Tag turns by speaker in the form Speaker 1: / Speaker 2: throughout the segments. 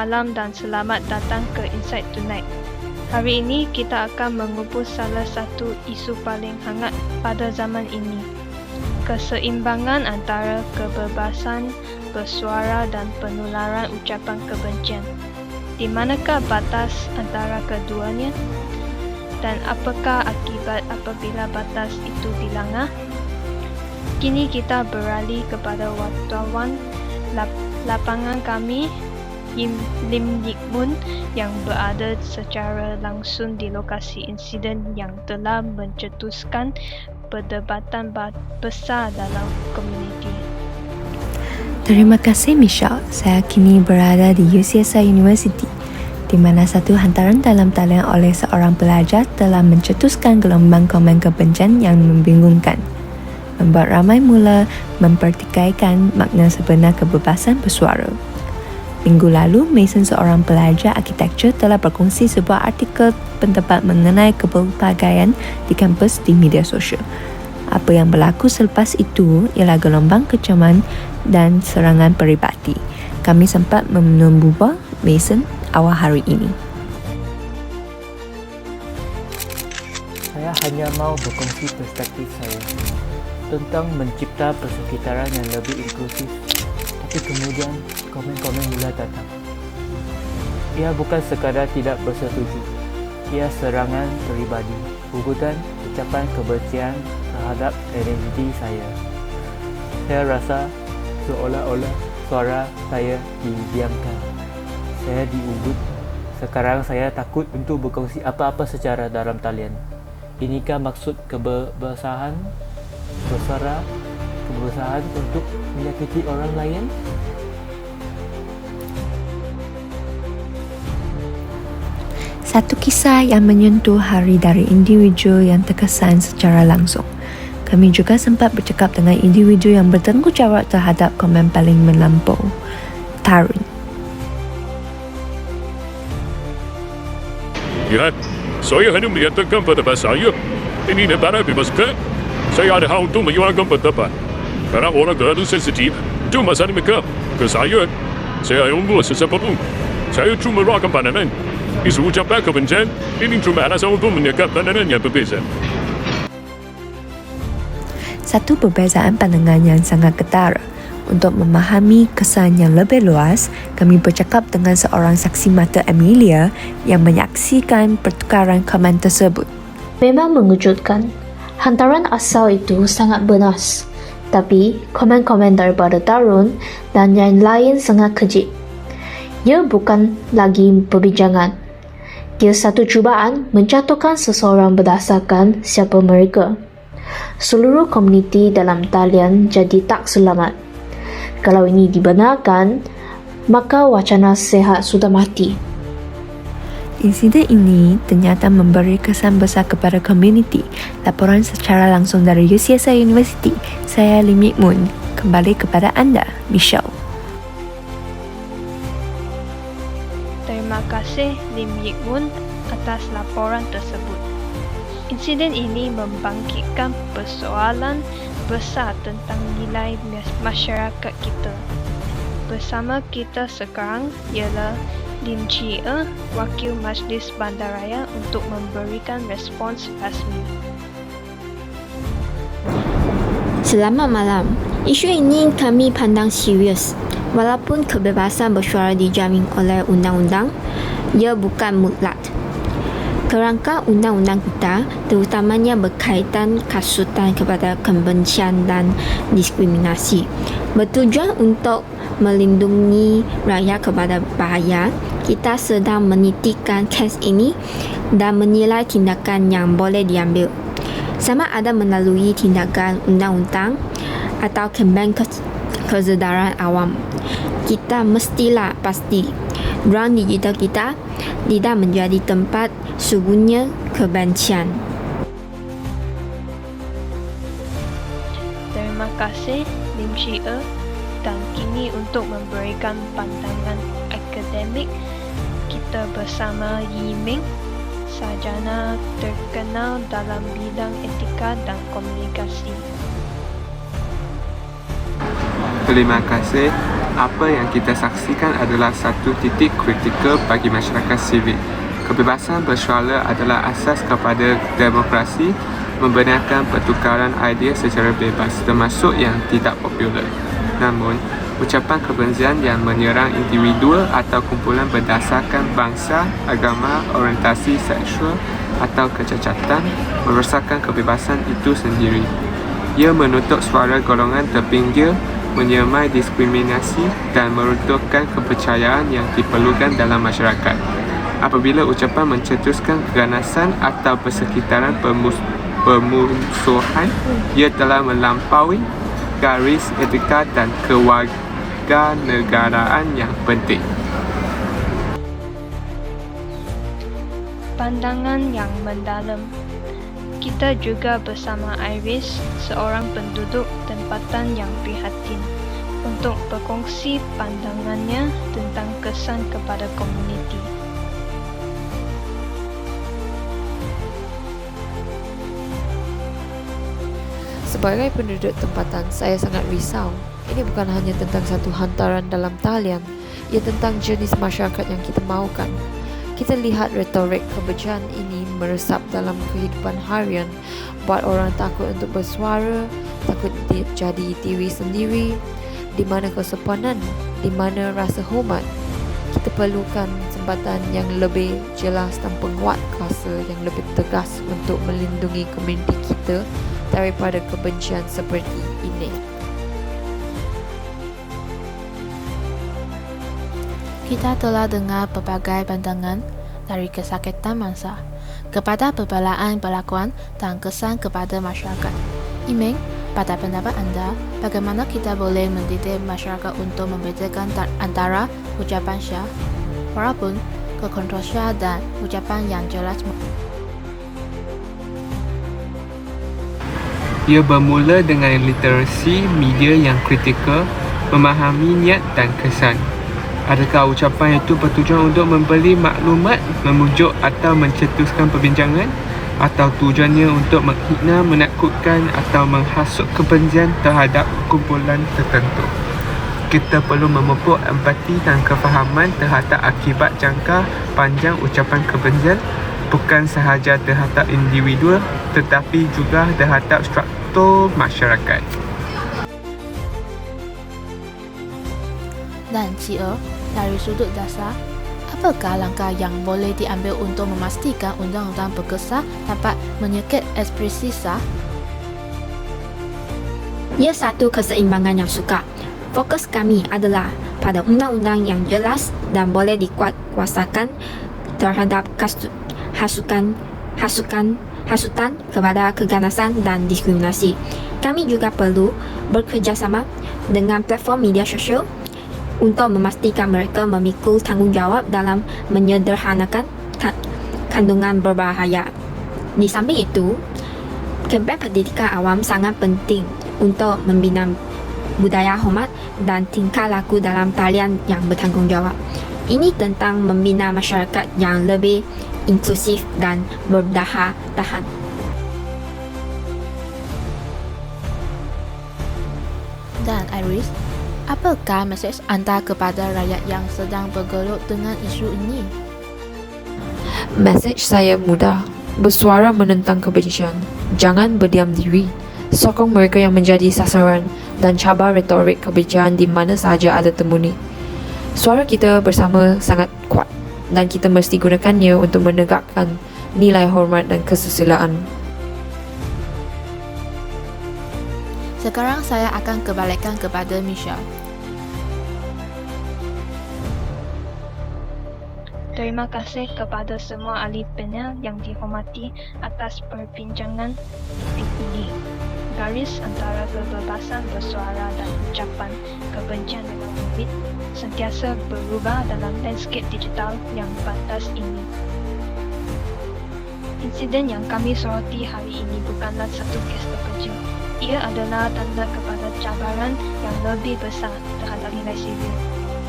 Speaker 1: malam dan selamat datang ke Insight Tonight. Hari ini kita akan mengupas salah satu isu paling hangat pada zaman ini. Keseimbangan antara kebebasan bersuara dan penularan ucapan kebencian. Di manakah batas antara keduanya? Dan apakah akibat apabila batas itu dilanggar? Kini kita beralih kepada wartawan lapangan kami, Lim Yik Mun, yang berada secara langsung di lokasi insiden yang telah mencetuskan perdebatan besar dalam komuniti.
Speaker 2: Terima kasih Michelle. Saya kini berada di UCSI University, di mana satu hantaran dalam talian oleh seorang pelajar telah mencetuskan gelombang komen kebencian yang membingungkan, membuat ramai mula mempertikaikan makna sebenar kebebasan bersuara. Minggu lalu, Mason, seorang pelajar arkitektur, telah berkongsi sebuah artikel pendapat mengenai kepelbagaian di kampus di media sosial. Apa yang berlaku selepas itu ialah gelombang kecaman dan serangan peribadi. Kami sempat menemui Mason awal hari ini.
Speaker 3: Saya hanya mau berkongsi perspektif saya tentang mencipta persekitaran yang lebih inklusif. Tapi kemudian komen-komen mula datang. Ia bukan sekadar tidak bersetuju. Ia serangan peribadi, ugutan ucapan kebencian terhadap identiti saya. Saya rasa seolah-olah suara saya didiamkan. Saya diugut. Sekarang saya takut untuk berkongsi apa-apa secara dalam talian. Inikah maksud kebebasan bersuara? Kebebasan untuk menyakiti orang lain?
Speaker 2: Satu kisah yang menyentuh hari dari individu yang terkesan secara langsung. Kami juga sempat bercakap dengan individu yang bertanggungjawab terhadap komen paling melampau, Tarun.
Speaker 4: Lihat, saya hanya menyatakan pendapat saya. Ini negara bebas ke? Saya ada hak untuk menyuarakan pendapat. Karena orang terlalu sensitif, itu masalah mereka. Ke saya membuat sesuatu. Saya cuma meluahkan pandangan. Isu ucapan kebencian, ini cuma alasan untuk menyekat pandangan yang berbeza.
Speaker 2: Satu perbezaan pandangan yang sangat ketara. Untuk memahami kesan yang lebih luas, kami bercakap dengan seorang saksi mata, Amelia, yang menyaksikan pertukaran komen tersebut.
Speaker 5: Memang mengejutkan. Hantaran asal itu sangat bernas. Tapi, komen-komen daripada Tarun dan yang lain sangat keji. Ia bukan lagi perbincangan. Ia satu cubaan menjatuhkan seseorang berdasarkan siapa mereka. Seluruh komuniti dalam talian jadi tak selamat. Kalau ini dibenarkan, maka wacana sehat sudah mati.
Speaker 2: Insiden ini ternyata memberi kesan besar kepada komuniti. Laporan secara langsung dari UCSI University, saya Lim Yik Mun. Kembali kepada anda, Michelle.
Speaker 1: Terima kasih Lim Yik Mun atas laporan tersebut. Insiden ini membangkitkan persoalan besar tentang nilai masyarakat kita. Bersama kita sekarang ialah Lim Chi E, Wakil Majlis Bandaraya, untuk memberikan respons rasmi.
Speaker 6: Selamat malam. Isu ini kami pandang serius. Walaupun kebebasan bersuara dijamin oleh undang-undang, ia bukan mutlak. Kerangka undang-undang kita terutamanya berkaitan kasutan kepada kebencian dan diskriminasi, bertujuan untuk melindungi rakyat kepada bahaya. Kita sedang menitikkan kes ini dan menilai tindakan yang boleh diambil, sama ada melalui tindakan undang-undang atau kempen kesedaran awam. Kita mestilah pasti ruang digital kita tidak menjadi tempat sembunyi kebencian.
Speaker 1: Terima kasih Lim Chi E. Dan kini untuk memberikan pandangan akademik, kita bersama Yi Ming, sarjana terkenal dalam bidang etika dan komunikasi.
Speaker 7: Terima kasih. apa yang kita saksikan adalah satu titik kritikal bagi masyarakat sivil. Kebebasan bersuara adalah asas kepada demokrasi, membenarkan pertukaran idea secara bebas, termasuk yang tidak popular. Namun, ucapan kebencian yang menyerang individu atau kumpulan berdasarkan bangsa, agama, orientasi seksual atau kecacatan merosakkan kebebasan itu sendiri. Ia menutup suara golongan terpinggir, menyemai diskriminasi dan meruntuhkan kepercayaan yang diperlukan dalam masyarakat. Apabila ucapan mencetuskan keganasan atau persekitaran permusuhan, ia telah melampaui garis etika dan kewarganegaraan yang penting.
Speaker 1: Pandangan yang mendalam. Kita juga bersama Iris, seorang penduduk tempatan yang prihatin, untuk berkongsi pandangannya tentang kesan kepada komuniti.
Speaker 2: Sebagai penduduk tempatan, saya sangat risau. Ini bukan hanya tentang satu hantaran dalam talian, ia tentang jenis masyarakat yang kita mahukan. Kita lihat retorik kebencian ini meresap dalam kehidupan harian, buat orang takut untuk bersuara, takut jadi diri sendiri. Di mana kesopanan, di mana rasa hormat? Kita perlukan jambatan yang lebih jelas dan penguat kuasa yang lebih tegas untuk melindungi komuniti kita daripada kebencian seperti ini.
Speaker 8: Kita telah dengar pelbagai pandangan dari kesakitan mangsa kepada perbelaan perlakuan dan kesan kepada masyarakat. Imeng, pada pendapat anda, bagaimana kita boleh mendidik masyarakat untuk membedakan antara ucapan syah, walaupun kekontroversial dan ucapan yang jelas?
Speaker 7: Ia bermula dengan literasi media yang kritikal, memahami niat dan kesan. Adakah ucapan itu bertujuan untuk memberi maklumat, memujuk atau mencetuskan perbincangan, atau tujuannya untuk menghina, menakutkan atau menghasut kebencian terhadap kumpulan tertentu? Kita perlu memupuk empati dan kefahaman terhadap akibat jangka panjang ucapan kebencian, bukan sahaja terhadap individu tetapi juga terhadap struktur masyarakat.
Speaker 8: Dan Cie, dari sudut dasar, apakah langkah yang boleh diambil untuk memastikan undang-undang berkesan dapat menyekit ekspresi sah?
Speaker 6: Ia satu keseimbangan yang sukar. Fokus kami adalah pada undang-undang yang jelas dan boleh dikuatkuasakan terhadap hasutan kepada keganasan dan diskriminasi. Kami juga perlu bekerjasama dengan platform media sosial untuk memastikan mereka memikul tanggungjawab dalam menyederhanakan kandungan berbahaya. Di samping itu, kempen pendidikan awam sangat penting untuk membina budaya hormat dan tingkah laku dalam talian yang bertanggungjawab. Ini tentang membina masyarakat yang lebih inklusif dan tahan.
Speaker 8: Dan Iris, apakah mesej anda kepada rakyat yang sedang bergelut dengan isu ini?
Speaker 2: Mesej saya mudah. Bersuara menentang kebencian. Jangan berdiam diri. Sokong mereka yang menjadi sasaran dan cabar retorik kebencian di mana sahaja ada temuni. Suara kita bersama sangat kuat dan kita mesti gunakannya untuk menegakkan nilai hormat dan kesusilaan.
Speaker 8: Sekarang saya akan kembalikan kepada Michelle.
Speaker 1: Terima kasih kepada semua ahli panel yang dihormati atas perbincangan ini. Garis antara kebebasan bersuara dan ucapan kebencian memang rumit, sentiasa berubah dalam landscape digital yang batas ini. Insiden yang kami soroti hari ini bukanlah satu kes terkecil. Ia adalah tanda kepada cabaran yang lebih besar terhadap nilai sivil,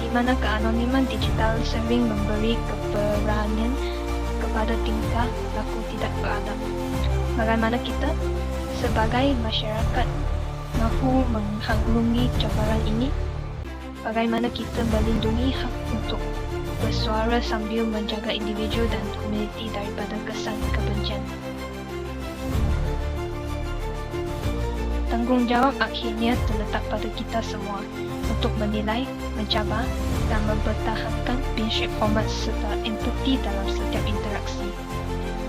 Speaker 1: di mana keanoniman digital sering memberi keberanian kepada tingkah laku tidak beradab. Bagaimana kita sebagai masyarakat mahu menghalangi cabaran ini? bagaimana kita melindungi hak untuk bersuara sambil menjaga individu dan komuniti daripada kesan kebencian. Tanggungjawab akhirnya terletak pada kita semua untuk menilai, mencabar dan mempertahankan prinsip hormat serta empati dalam setiap interaksi,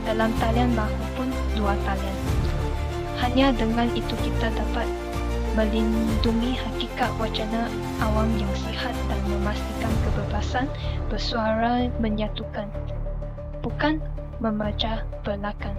Speaker 1: dalam talian maupun luar talian. Hanya dengan itu kita dapat melindungi hakikat wacana awam yang sihat dan memastikan kebebasan bersuara menyatukan, bukan memecah belakan.